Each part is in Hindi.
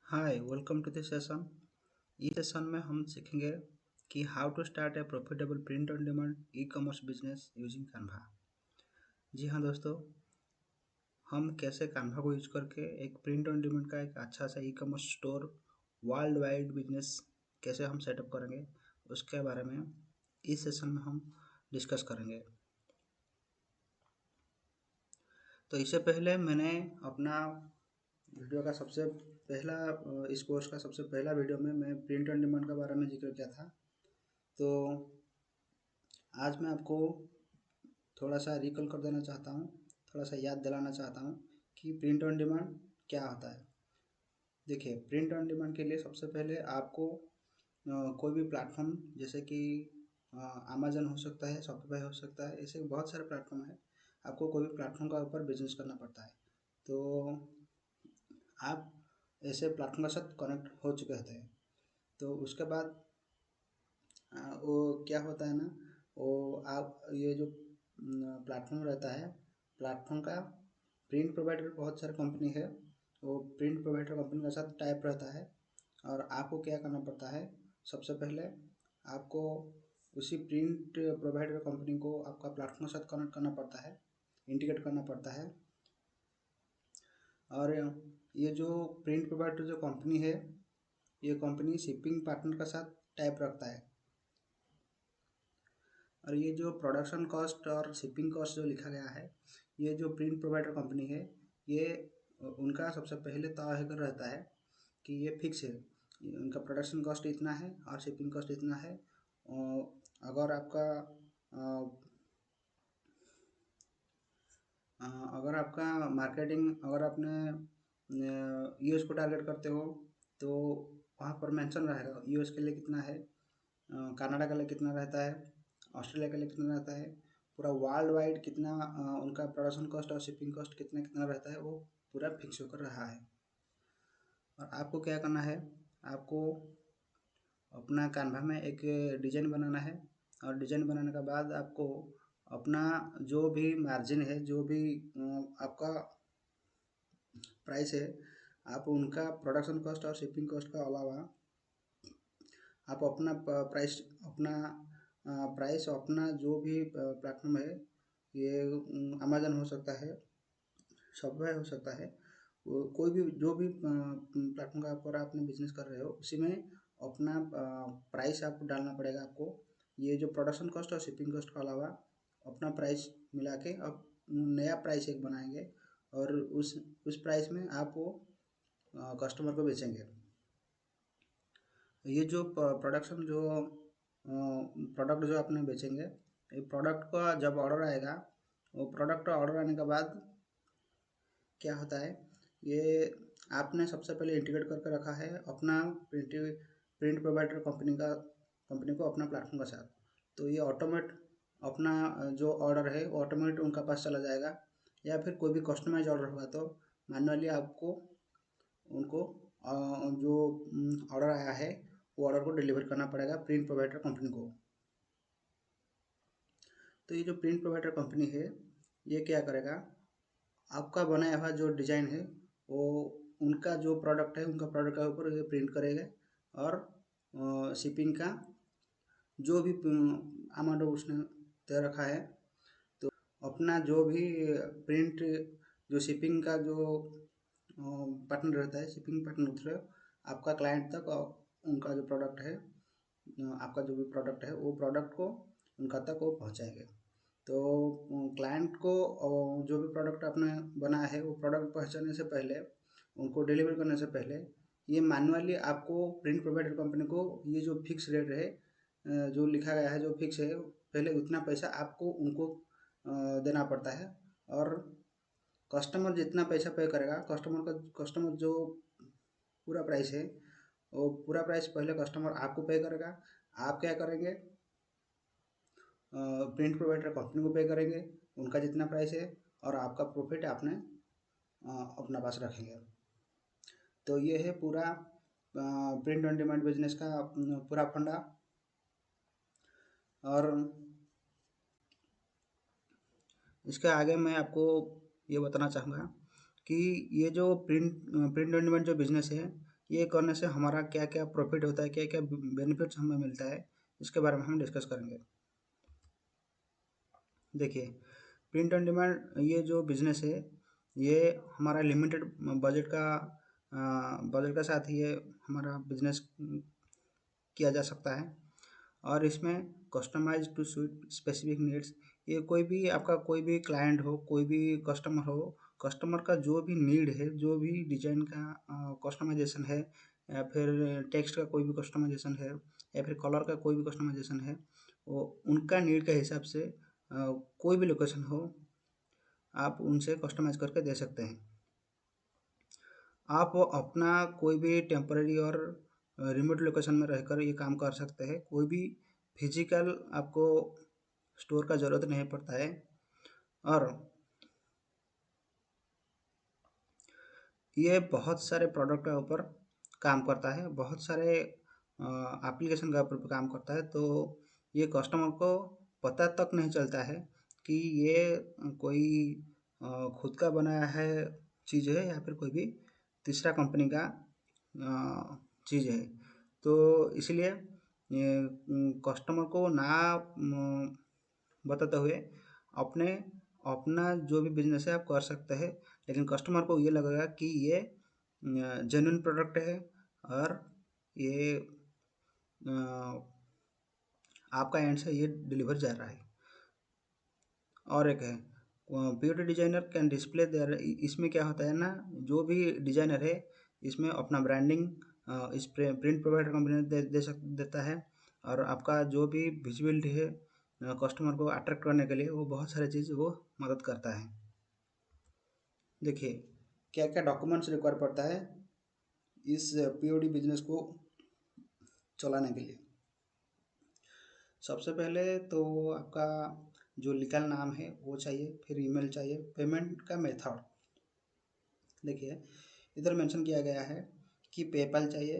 Hi welcome to this session. इस सेशन में हम सीखेंगे कि how to start a profitable print on demand ecommerce business using Canva. जी हाँ दोस्तों, हम कैसे कान्वा को यूज करके एक प्रिंट ऑन डिमांड का एक अच्छा सा e commerce store world wide business कैसे हम सेटअप करेंगे, उसके बारे में इस सेशन में हम डिस्कस करेंगे। तो इससे पहले मैंने अपना वीडियो का सबसे पहला इस कोर्स का सबसे पहला वीडियो में मैं प्रिंट ऑन डिमांड के बारे में जिक्र किया था। तो आज मैं आपको थोड़ा सा रिकॉल कर देना चाहता हूँ, थोड़ा सा याद दिलाना चाहता हूँ कि प्रिंट ऑन डिमांड क्या होता है। देखिए, प्रिंट ऑन डिमांड के लिए सबसे पहले आपको कोई भी प्लेटफॉर्म जैसे कि अमेजन हो सकता है, शॉपिफाई हो सकता है, ऐसे बहुत सारे प्लेटफॉर्म है। आपको कोई भी प्लेटफॉर्म का ऊपर बिजनेस करना पड़ता है। तो आप ऐसे प्लेटफॉर्म के साथ कनेक्ट हो चुके होते हैं। तो उसके बाद वो क्या होता है ना, वो आप ये जो प्लेटफॉर्म रहता है, प्लेटफॉर्म का प्रिंट प्रोवाइडर बहुत सारे कंपनी है, वो प्रिंट प्रोवाइडर कंपनी के साथ टाइप रहता है। और आपको क्या करना पड़ता है, सबसे पहले आपको उसी प्रिंट प्रोवाइडर कंपनी को आपका प्लेटफॉर्म के साथ कनेक्ट करना पड़ता है, इंटीग्रेट करना पड़ता है। और ये जो प्रिंट प्रोवाइडर जो कंपनी है, ये कंपनी शिपिंग पार्टनर के साथ टाइप रखता है। और ये जो प्रोडक्शन कॉस्ट और शिपिंग कॉस्ट जो लिखा गया है, ये जो प्रिंट प्रोवाइडर कंपनी है, ये उनका सबसे पहले तय होकर रहता है कि ये फिक्स है, उनका प्रोडक्शन कॉस्ट इतना है और शिपिंग कॉस्ट इतना है। अगर आपका अगर आपका मार्केटिंग, अगर आपने यूएस को टारगेट करते हो तो वहाँ पर मेंशन रहेगा यूएस के लिए कितना है, कनाडा के लिए कितना रहता है, ऑस्ट्रेलिया के लिए कितना रहता है, पूरा वर्ल्ड वाइड कितना उनका प्रोडक्शन कॉस्ट और शिपिंग कॉस्ट कितना कितना रहता है, वो पूरा फिक्स होकर रहा है। और आपको क्या करना है, आपको अपना कान्वा में एक डिज़ाइन बनाना है। और डिज़ाइन बनाने के बाद आपको अपना जो भी मार्जिन है, जो भी आपका प्राइस है, आप उनका प्रोडक्शन कॉस्ट और शिपिंग कॉस्ट का अलावा आप अपना प्राइस अपना जो भी प्लेटफॉर्म है, ये अमेजन हो सकता है, शॉपिफाई हो सकता है, वो कोई भी जो भी प्लेटफॉर्म का ऊपर आपने बिजनेस कर रहे हो, उसी में अपना प्राइस आपको डालना पड़ेगा। आपको ये जो प्रोडक्शन कॉस्ट और शिपिंग कॉस्ट के अलावा अपना प्राइस मिला के अब नया प्राइस एक बनाएंगे, और उस प्राइस में आप वो कस्टमर को बेचेंगे। ये जो प्रोडक्शन जो प्रोडक्ट जो आपने बेचेंगे, ये प्रोडक्ट का जब ऑर्डर आएगा, वो प्रोडक्ट ऑर्डर आने के बाद क्या होता है, ये आपने सबसे पहले इंटीग्रेट करके रखा है अपना प्रिंट प्रोवाइडर कंपनी को अपना प्लेटफॉर्म के साथ। तो ये ऑटोमेट अपना जो ऑर्डर है वो ऑटोमेट उनका पास चला जाएगा, या फिर कोई भी कस्टमाइज ऑर्डर होगा तो मैनुअली आपको उनको जो ऑर्डर आया है वो ऑर्डर को डिलीवर करना पड़ेगा प्रिंट प्रोवाइडर कंपनी को। तो ये जो प्रिंट प्रोवाइडर कंपनी है, ये क्या करेगा, आपका बनाया हुआ जो डिज़ाइन है वो उनका जो प्रोडक्ट है, उनका प्रोडक्ट के ऊपर ये प्रिंट करेगा। और शिपिंग का जो भी अमाउंट उसने दे रखा है, तो अपना जो भी प्रिंट जो शिपिंग का जो पार्टनर रहता है, शिपिंग पार्टनर थ्रू आपका क्लाइंट तक उनका जो प्रोडक्ट है, आपका जो भी प्रोडक्ट है वो प्रोडक्ट को उनका तक वो पहुँचाएंगे। तो क्लाइंट को जो भी प्रोडक्ट आपने बनाया है, वो प्रोडक्ट पहुँचाने से पहले, उनको डिलीवर करने से पहले, ये मैनुअली आपको प्रिंट प्रोवाइडर कंपनी को ये जो फिक्स रेट है, जो लिखा गया है, जो फिक्स है, पहले उतना पैसा आपको उनको देना पड़ता है। और कस्टमर जितना पैसा पे करेगा, कस्टमर जो पूरा प्राइस है, वो पूरा प्राइस पहले कस्टमर आपको पे करेगा। आप क्या करेंगे, प्रिंट प्रोवाइडर कंपनी को पे करेंगे उनका जितना प्राइस है, और आपका प्रॉफिट आपने अपना पास रखेंगे। तो ये है पूरा प्रिंट ऑन डिमांड बिजनेस का पूरा फंडा। और इसके आगे मैं आपको ये बताना चाहूँगा कि ये जो प्रिंट ऑन डिमांड जो बिज़नेस है, ये करने से हमारा क्या क्या प्रॉफिट होता है, क्या क्या बेनिफिट्स हमें मिलता है, इसके बारे में हम डिस्कस करेंगे। देखिए, प्रिंट ऑन डिमांड ये जो बिज़नेस है, ये हमारा लिमिटेड बजट का साथ ये हमारा बिजनेस किया जा सकता है। और इसमें customise to suit specific needs, ये कोई भी आपका कोई भी क्लाइंट हो, कोई भी कस्टमर हो, कस्टमर का जो भी नीड है, जो भी डिजाइन का कस्टमाइजेशन है, या फिर टेक्स्ट का कोई भी कस्टमाइजेशन है, या फिर कलर का कोई भी कस्टमाइजेशन है, वो उनका नीड के हिसाब से कोई भी लोकेशन हो, आप उनसे कस्टमाइज करके दे सकते हैं। आप अपना कोई भी टेम्पररी और रिमोट लोकेशन में रहकर ये काम कर सकते हैं। कोई भी फिजिकल आपको स्टोर का ज़रूरत नहीं पड़ता है। और ये बहुत सारे प्रोडक्ट के ऊपर काम करता है, बहुत सारे एप्लीकेशन के ऊपर काम करता है। तो ये कस्टमर को पता तक नहीं चलता है कि ये कोई खुद का बनाया है चीज़ है, या फिर कोई भी तीसरा कंपनी का चीज़ है। तो इसलिए ये कस्टमर को ना बताते हुए अपने अपना जो भी बिजनेस है आप कर सकते हैं, लेकिन कस्टमर को ये लगेगा कि ये जेन्युइन प्रोडक्ट है, और ये अ, आपका एंड से ये डिलीवर जा रहा है। और एक है beauty designer can display there, इसमें क्या होता है ना, जो भी डिजाइनर है इसमें अपना ब्रांडिंग इस प्रिंट प्रोवाइडर कंपनी देता है। और आपका जो भी विजिबिलिटी है कस्टमर को अट्रैक्ट करने के लिए, वो बहुत सारी चीज़ वो मदद करता है। देखिए, क्या क्या डॉक्यूमेंट्स रिक्वायर पड़ता है इस पीओडी बिजनेस को चलाने के लिए। सबसे पहले तो आपका जो लीगल नाम है वो चाहिए, फिर ईमेल चाहिए। पेमेंट का मेथड देखिए, इधर मेंशन किया गया है कि पेपल चाहिए,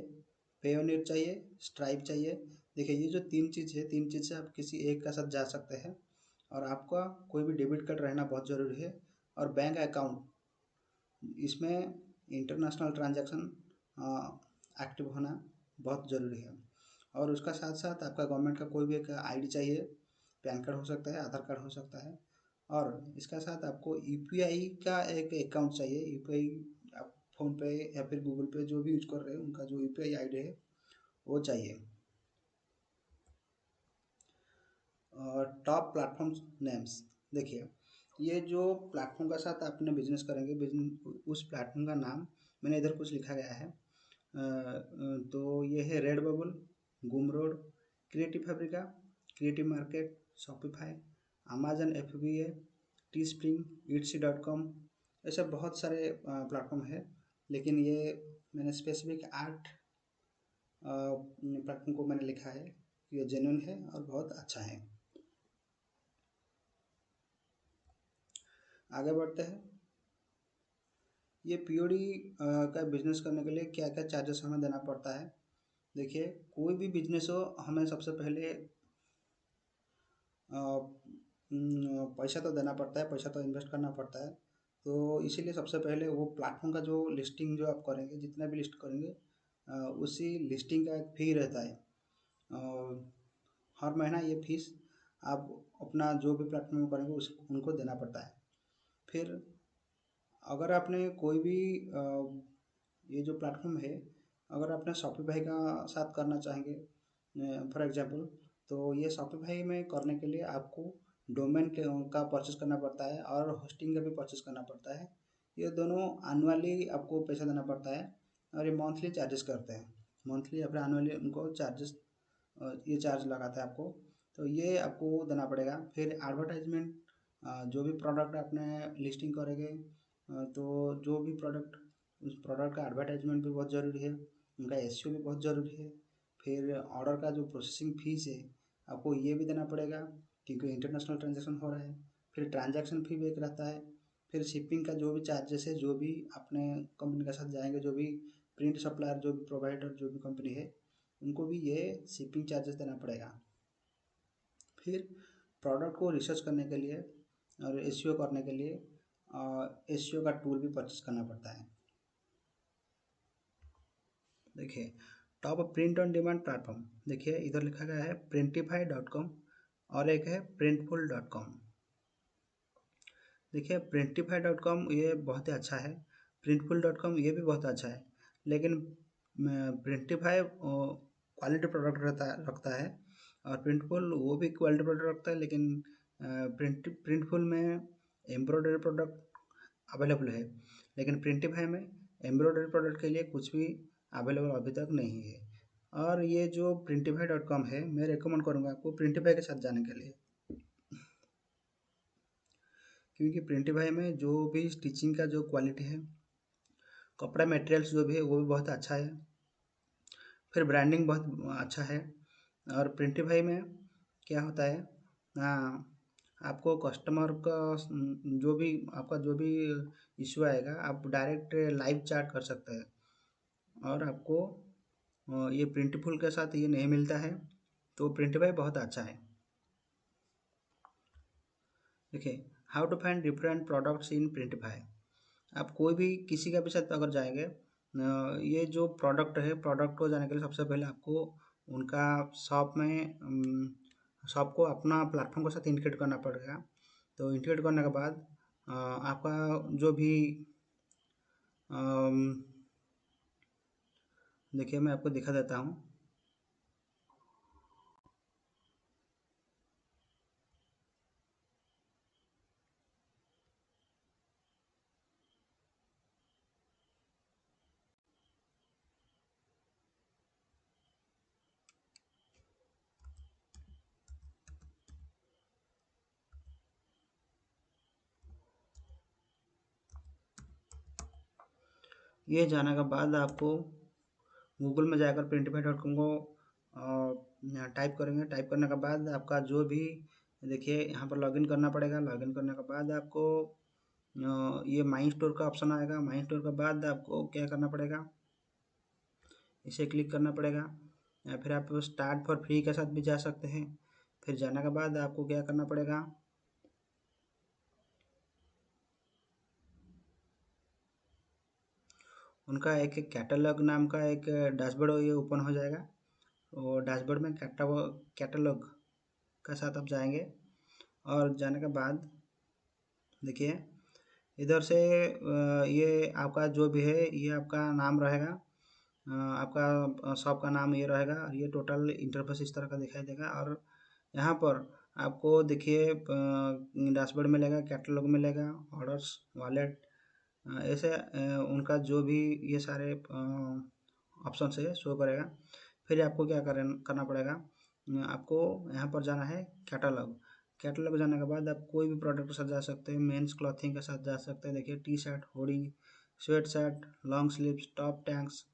पेयोनियर चाहिए, स्ट्राइप चाहिए। देखिए, ये जो तीन चीज़ है, तीन चीज़ से आप किसी एक का साथ जा सकते हैं। और आपका कोई भी डेबिट कार्ड रहना बहुत ज़रूरी है, और बैंक अकाउंट, इसमें इंटरनेशनल ट्रांजैक्शन एक्टिव होना बहुत ज़रूरी है। और उसका साथ साथ आपका गवर्नमेंट का कोई भी एक आईडी चाहिए, पैन कार्ड हो सकता है, आधार कार्ड हो सकता है। और इसका साथ आपको यूपीआई का एक अकाउंट चाहिए। यूपीआई आप फ़ोनपे या फिर गूगल पे जो भी यूज कर रहे हैं, उनका जो यूपीआई आईडी है वो चाहिए। और टॉप प्लेटफॉर्म्स नेम्स, देखिए, ये जो प्लेटफॉर्म का साथ आपने बिजनेस करेंगे, बिजनेस उस प्लेटफॉर्म का नाम मैंने इधर कुछ लिखा गया है। तो ये है Redbubble, Gumroad, Creative Fabrica, Creative Market, Shopify, Amazon FBA, Teespring, Etsy dot com, ऐसे बहुत सारे प्लेटफॉर्म है। लेकिन ये मैंने स्पेसिफिक 8 प्लेटफॉर्म को मैंने लिखा है कि ये जेन्युइन है और बहुत अच्छा है। आगे बढ़ते हैं। ये पीओडी का बिजनेस करने के लिए क्या क्या चार्जेस हमें देना पड़ता है। देखिए, कोई भी बिजनेस हो, हमें सबसे पहले पैसा तो देना पड़ता है, पैसा तो इन्वेस्ट करना पड़ता है। तो इसीलिए सबसे पहले वो प्लेटफॉर्म का जो लिस्टिंग जो आप करेंगे, जितना भी लिस्ट करेंगे, उसी लिस्टिंग का एक फ़ी रहता है। हर महीना ये फीस आप अपना जो भी प्लेटफॉर्म करेंगे उस उनको देना पड़ता है। फिर अगर आपने कोई भी ये जो प्लेटफॉर्म है, अगर आपने शॉपिफाई का साथ करना चाहेंगे फॉर एग्जांपल, तो ये शॉपिफाई में करने के लिए आपको डोमेन का परचेस करना पड़ता है, और होस्टिंग का भी परचेस करना पड़ता है। ये दोनों एनुअली आपको पैसा देना पड़ता है, और ये मंथली चार्जेस करते हैं। मंथली या फिर एनुअली उनको चार्जेस, ये चार्ज लगाता है आपको। तो ये आपको देना पड़ेगा। फिर एडवर्टाइजमेंट, जो भी प्रोडक्ट आपने लिस्टिंग करेंगे, तो जो भी प्रोडक्ट, उस प्रोडक्ट का एडवर्टाइजमेंट भी बहुत ज़रूरी है, उनका एसईओ भी बहुत ज़रूरी है। फिर ऑर्डर का जो प्रोसेसिंग फीस है, आपको ये भी देना पड़ेगा, क्योंकि इंटरनेशनल ट्रांजैक्शन हो रहा है। फिर ट्रांजैक्शन फी भी एक रहता है। फिर शिपिंग का जो भी चार्जेस है, जो भी अपने कंपनी के साथ जाएंगे, जो भी प्रिंट सप्लायर, जो भी प्रोवाइडर, जो भी कंपनी है, उनको भी ये शिपिंग चार्जेस देना पड़ेगा। फिर प्रोडक्ट को रिसर्च करने के लिए और एसईओ करने के लिए एसईओ का टूल भी परचेस करना पड़ता है। देखिए top print on demand platform, देखिए इधर लिखा गया है printify.com और एक है printful.com। देखिए printify.com ये बहुत ही अच्छा है, printful.com ये भी बहुत अच्छा है, लेकिन प्रिंटिफाई क्वालिटी प्रोडक्ट रखता है और प्रिंटफुल वो भी क्वालिटी प्रोडक्ट रखता है, लेकिन प्रिंटफुल में एम्ब्रॉयडरी प्रोडक्ट अवेलेबल है, लेकिन प्रिंटिफाई में एम्ब्रॉयडरी प्रोडक्ट के लिए कुछ भी अवेलेबल अभी तक नहीं है। और ये जो printify.com है, मैं रिकमेंड करूँगा आपको प्रिंटिफाई के साथ जाने के लिए, क्योंकि प्रिंटिफाई में जो भी स्टिचिंग का जो क्वालिटी है, कपड़ा मटेरियल्स जो भी है वो भी बहुत अच्छा है, फिर ब्रांडिंग बहुत अच्छा है। और प्रिंटिफाई में क्या होता है, आपको कस्टमर का जो भी इशू आएगा आप डायरेक्ट लाइव चैट कर सकते हैं, और आपको ये प्रिंटफुल के साथ ये नहीं मिलता है, तो प्रिंटिफाई बहुत अच्छा है। देखिए how to find different products in Printify. आप कोई भी किसी का भी साथ अगर जाएंगे, ये जो प्रोडक्ट है, प्रोडक्ट को जाने के लिए सबसे पहले आपको उनका शॉप में शॉप को अपना प्लेटफॉर्म के साथ इंटीग्रेट करना पड़ेगा। तो इंटीग्रेट करने के बाद आपका जो भी अम, देखिए मैं आपको दिखा देता हूँ। ये जाने के बाद आपको गूगल में जाकर printify.com को टाइप करेंगे। टाइप करने के बाद आपका जो भी, देखिए यहाँ पर लॉगिन करना पड़ेगा। लॉगिन करने के बाद आपको ये माई स्टोर का ऑप्शन आएगा। माई स्टोर के बाद आपको क्या करना पड़ेगा, इसे क्लिक करना पड़ेगा, या फिर आप स्टार्ट फॉर फ्री के साथ भी जा सकते हैं। फिर जाने के बाद आपको क्या करना पड़ेगा, उनका एक कैटलॉग नाम का एक डैशबोर्ड ये ओपन हो जाएगा। और डैशबोर्ड में कैटलॉग के साथ आप जाएंगे, और जाने के बाद देखिए इधर से ये आपका जो भी है ये आपका नाम रहेगा, आपका शॉप का नाम ये रहेगा, और ये टोटल इंटरफेस इस तरह का दिखाई देगा। और यहाँ पर आपको देखिए डैशबोर्ड मिलेगा, कैटलॉग मिलेगा, ऑर्डर्स, वॉलेट, ऐसे उनका जो भी ये सारे ऑप्शन से शो करेगा। फिर आपको क्या करना पड़ेगा, आपको यहाँ पर जाना है कैटलॉग। कैटलॉग जाने के बाद आप कोई भी प्रोडक्ट के साथ जा सकते हैं, मेंस क्लॉथिंग के साथ जा सकते हैं। देखिए T shirt, hoodie, sweat shirt, long sleeves, top tanks,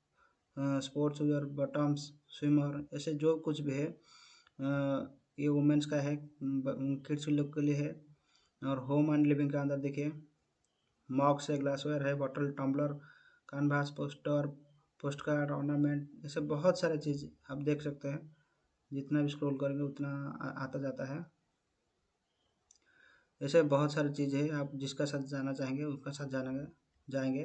sports wear, bottoms, swimmer, ऐसे जो कुछ भी है ये वुमेंस का है, किड्स लोग के लिए है। और होम एंड लिविंग के अंदर देखिए मॉग्स है, ग्लासवेयर है, bottle, tumbler, canvas, poster, postcard, ornament, ऐसे बहुत सारे चीज़ आप देख सकते हैं। जितना भी स्क्रॉल करेंगे उतना आता जाता है। ऐसे बहुत सारी चीज़ें हैं, आप जिसका साथ जाना चाहेंगे उसका साथ जाएंगे।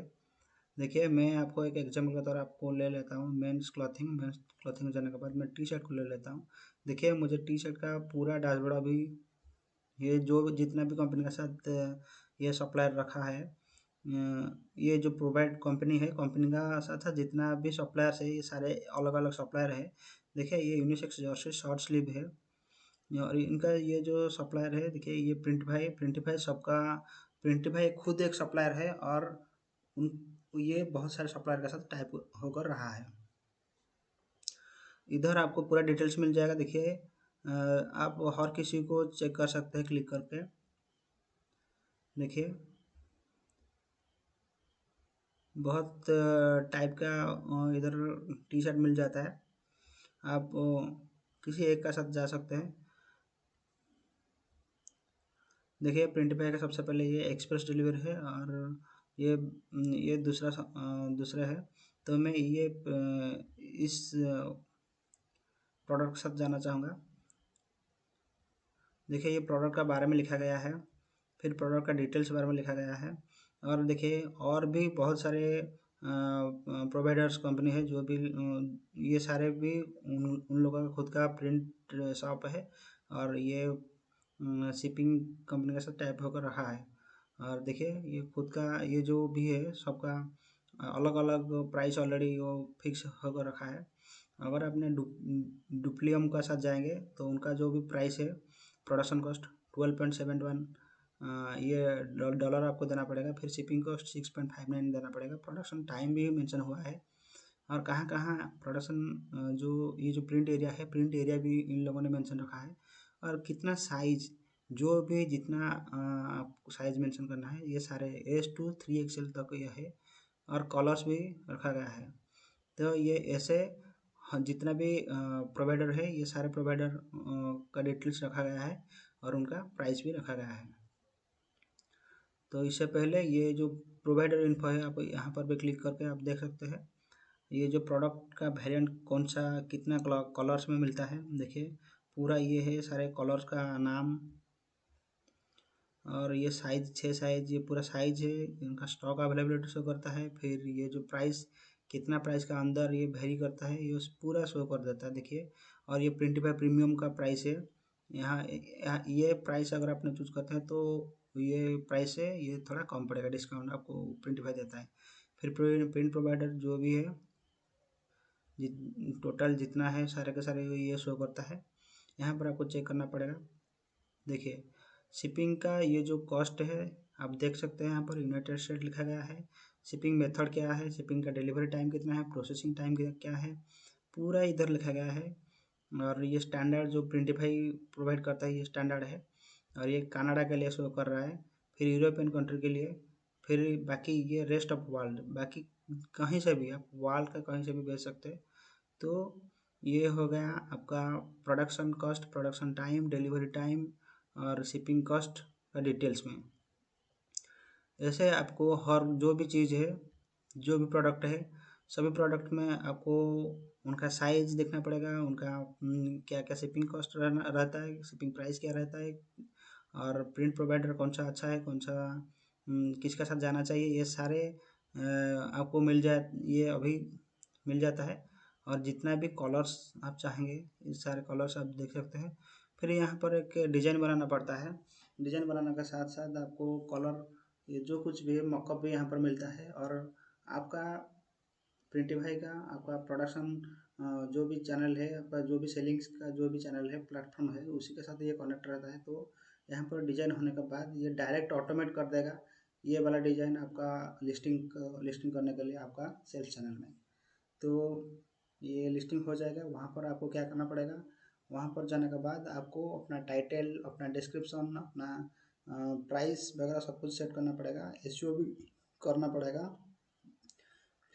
देखिए मैं आपको एक एग्जाम्पल के तौर आपको ले लेता हूँ, मेंस क्लॉथिंग जाने के बाद मैं टी शर्ट को ले लेता हूँ। देखिए मुझे टी शर्ट का पूरा डैशबोर्ड अभी, ये जो जितना भी कंपनी के साथ ये सप्लायर रखा है, ये जो प्रोवाइड कंपनी है, कंपनी का साथ जितना भी सप्लायर्स है ये सारे अलग अलग सप्लायर है। देखिए ये यूनिसेक्स जर्सी शॉर्ट स्लीव है, और इनका ये जो सप्लायर है, देखिए ये प्रिंटिफाई सबका, प्रिंटिफाई खुद एक सप्लायर है, और उन ये बहुत सारे सप्लायर के साथ टाइप होकर रहा है। इधर आपको पूरा डिटेल्स मिल जाएगा। देखिए आप हर किसी को चेक कर सकते हैं क्लिक करके। देखिए बहुत टाइप का इधर टी शर्ट मिल जाता है। आप किसी एक का साथ जा सकते हैं। देखिए प्रिंटिफाई का सबसे पहले ये एक्सप्रेस डिलीवरी है, और ये दूसरा है। तो मैं ये इस प्रोडक्ट के साथ जाना चाहूँगा। देखिए ये प्रोडक्ट का बारे में लिखा गया है, फिर प्रोडक्ट का डिटेल्स के बारे में लिखा गया है, और देखिए और भी बहुत सारे प्रोवाइडर्स कंपनी है, जो भी ये सारे भी उन लोगों का खुद का प्रिंट शॉप है, और ये शिपिंग कंपनी के साथ टाइप होकर रखा है। और देखिए ये खुद का, ये जो भी है सबका अलग अलग प्राइस ऑलरेडी वो फिक्स होकर रखा है। अगर आपने डुप्लियम का साथ जाएंगे तो उनका जो भी प्राइस है, प्रोडक्शन कॉस्ट 12.71 ये डॉलर आपको देना पड़ेगा। फिर शिपिंग कॉस्ट 6.59 देना पड़ेगा। प्रोडक्शन टाइम भी मेंशन हुआ है, और कहाँ कहाँ प्रोडक्शन जो ये जो प्रिंट एरिया है, प्रिंट एरिया भी इन लोगों ने मेंशन रखा है। और कितना साइज, जो भी जितना आपको साइज मेंशन करना है, ये सारे S to 3XL तक यह है। और कलर्स भी रखा गया है। तो ये ऐसे जितना भी प्रोवाइडर है, ये सारे प्रोवाइडर का डिटेल्स रखा गया है, और उनका प्राइस भी रखा गया है। तो इससे पहले ये जो प्रोवाइडर इन्फो है, आप यहाँ पर भी क्लिक करके आप देख सकते हैं ये जो प्रोडक्ट का वेरिएंट कौन सा कितना कलर्स में मिलता है। देखिए पूरा ये है सारे कलर्स का नाम, और ये साइज 6 साइज, ये पूरा साइज है, इनका स्टॉक अवेलेबिलिटी शो करता है। फिर ये जो प्राइस, कितना प्राइस का अंदर ये वेरी करता है, ये पूरा शो कर देता है। देखिए, और ये प्रिंटिफाई प्रीमियम का प्राइस है। यहाँ ये प्राइस अगर आपने चूज करते हैं तो ये प्राइस है, ये थोड़ा कम पड़ेगा, डिस्काउंट आपको प्रिंटिफाई देता है। फिर प्रिंट प्रोवाइडर जो भी है, टोटल जितना है सारे के सारे ये शो करता है। यहाँ पर आपको चेक करना पड़ेगा। देखिए शिपिंग का ये जो कॉस्ट है, आप देख सकते हैं यहाँ पर यूनाइटेड स्टेट लिखा गया है। शिपिंग मेथड क्या है, शिपिंग का डिलीवरी टाइम कितना है, प्रोसेसिंग टाइम क्या है, पूरा इधर लिखा गया है। और ये स्टैंडर्ड जो प्रिंटिफाई प्रोवाइड करता है, ये स्टैंडर्ड है। और ये कनाडा के लिए शो कर रहा है, फिर यूरोपियन कंट्री के लिए, फिर बाकी ये रेस्ट ऑफ वर्ल्ड, बाकी कहीं से भी आप वर्ल्ड का कहीं से भी भेज सकते हैं। तो ये हो गया आपका production cost, production time, delivery time और शिपिंग कॉस्ट का डिटेल्स में। ऐसे आपको हर जो भी चीज़ है, जो भी प्रोडक्ट है, सभी प्रोडक्ट में आपको उनका साइज देखना पड़ेगा, उनका क्या क्या शिपिंग कॉस्ट रहता है, शिपिंग प्राइस क्या रहता है, और प्रिंट प्रोवाइडर कौन सा अच्छा है, कौन सा किसका साथ जाना चाहिए, ये सारे आपको मिल जाए, ये अभी मिल जाता है। और जितना भी कलर्स आप चाहेंगे, ये सारे कलर्स आप देख सकते हैं। फिर यहाँ पर एक डिज़ाइन बनाना पड़ता है। डिज़ाइन बनाने के साथ साथ आपको कलर, ये जो कुछ भी मॉकअप भी यहाँ पर मिलता है। और आपका प्रिंटिफाई का आपका प्रोडक्शन जो भी चैनल है, आपका जो भी सेलिंग्स का जो भी चैनल है, प्लेटफॉर्म है, उसी के साथ ये कनेक्ट रहता है। तो यहाँ पर डिज़ाइन होने के बाद ये डायरेक्ट ऑटोमेट कर देगा ये वाला डिज़ाइन आपका लिस्टिंग करने के लिए आपका सेल्स चैनल में। तो ये लिस्टिंग हो जाएगा। वहाँ पर आपको क्या करना पड़ेगा, वहाँ पर जाने के बाद आपको अपना टाइटल, अपना डिस्क्रिप्शन, अपना प्राइस वगैरह सब कुछ सेट करना पड़ेगा, एसईओ भी करना पड़ेगा।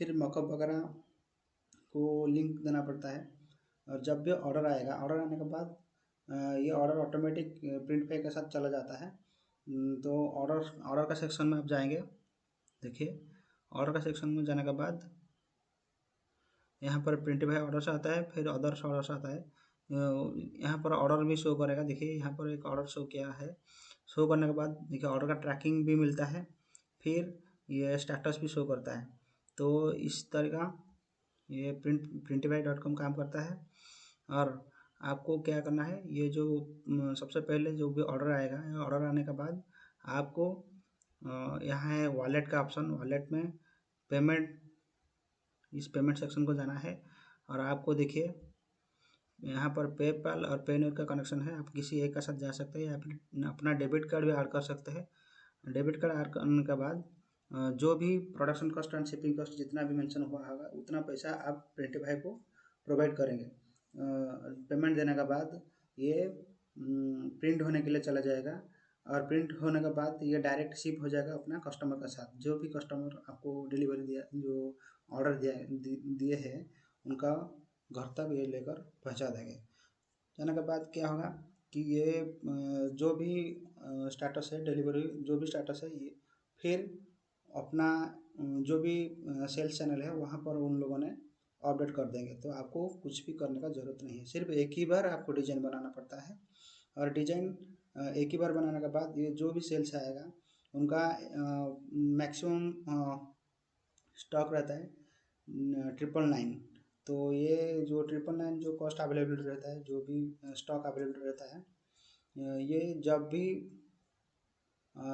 फिर मॉकअप वगैरह को लिंक देना पड़ता है। और जब भी ऑर्डर आएगा, ऑर्डर आने के बाद ये ऑर्डर ऑटोमेटिक प्रिंट पे के साथ चला जाता है। तो ऑर्डर का सेक्शन में आप जाएंगे। देखिए ऑर्डर का सेक्शन में जाने के बाद यहाँ पर प्रिंटिफाई ऑर्डर्स आता है, फिर अदर्स ऑर्डर्स आता है। यहाँ पर ऑर्डर भी शो करेगा। देखिए यहाँ पर एक ऑर्डर शो किया है। शो करने के बाद देखिए ऑर्डर का ट्रैकिंग भी मिलता है, फिर ये स्टेटस भी शो करता है। तो इस तरह का ये printify.com काम करता है। और आपको क्या करना है, ये जो सबसे पहले जो भी ऑर्डर आएगा, ऑर्डर आने के बाद आपको यहाँ है वॉलेट का ऑप्शन। वॉलेट में पेमेंट, इस पेमेंट सेक्शन को जाना है। और आपको देखिए यहाँ पर पेपैल और पेनर का कनेक्शन है, आप किसी एक का साथ जा सकते हैं, या फिर अपना डेबिट कार्ड भी ऐड कर सकते हैं। डेबिट कार्ड ऐड करने के बाद जो भी production cost and shipping cost जितना भी मेंशन हुआ होगा, उतना पैसा आप प्रिंटिफाई को प्रोवाइड करेंगे। पेमेंट देने के बाद ये प्रिंट होने के लिए चला जाएगा। और प्रिंट होने के बाद ये डायरेक्ट शिप हो जाएगा अपना कस्टमर के साथ। जो भी कस्टमर आपको डिलीवरी दिया, जो ऑर्डर दिए हैं, उनका घर तक ये लेकर पहुंचा देंगे। जाने के बाद क्या होगा कि ये जो भी स्टेटस है, डिलीवरी जो भी स्टेटस है, ये फिर अपना जो भी सेल्स चैनल है वहाँ पर उन लोगों ने अपडेट कर देंगे। तो आपको कुछ भी करने का ज़रूरत नहीं है, सिर्फ एक ही बार आपको डिज़ाइन बनाना पड़ता है। और डिज़ाइन एक ही बार बनाने के बाद ये जो भी सेल्स आएगा, उनका मैक्सिमम स्टॉक रहता है 999। तो ये जो 999 जो कॉस्ट अवेलेबल रहता है, जो भी स्टॉक अवेलेबल रहता है, ये जब भी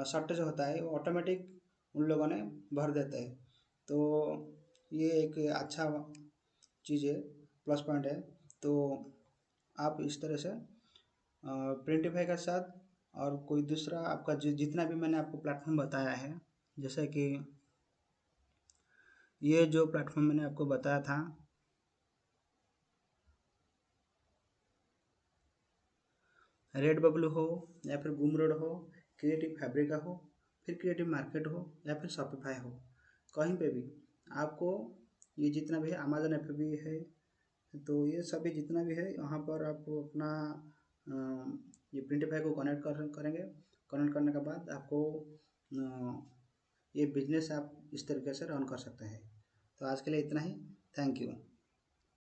शॉर्टेज होता है वो ऑटोमेटिक उन लोगों ने भर देते हैं। तो ये एक अच्छा चीज़ है, प्लस पॉइंट है। तो आप इस तरह से प्रिंटिफाई के साथ और कोई दूसरा आपका जितना भी मैंने आपको प्लेटफॉर्म बताया है, जैसे कि ये जो प्लेटफॉर्म मैंने आपको बताया था, रेड बबलू हो या फिर गूमरोड हो, क्रिएटिव फैब्रिका हो, फिर क्रिएटिव मार्केट हो या फिर शॉपिफाई हो, कहीं पे भी आपको ये जितना भी है, अमेजन ऐप भी है, तो ये सभी जितना भी है यहाँ पर आप अपना ये प्रिंटिफाई को कनेक्ट करेंगे। कनेक्ट करने के बाद आपको ये बिजनेस आप इस तरीके से रन कर सकते हैं। तो आज के लिए इतना ही। Thank you.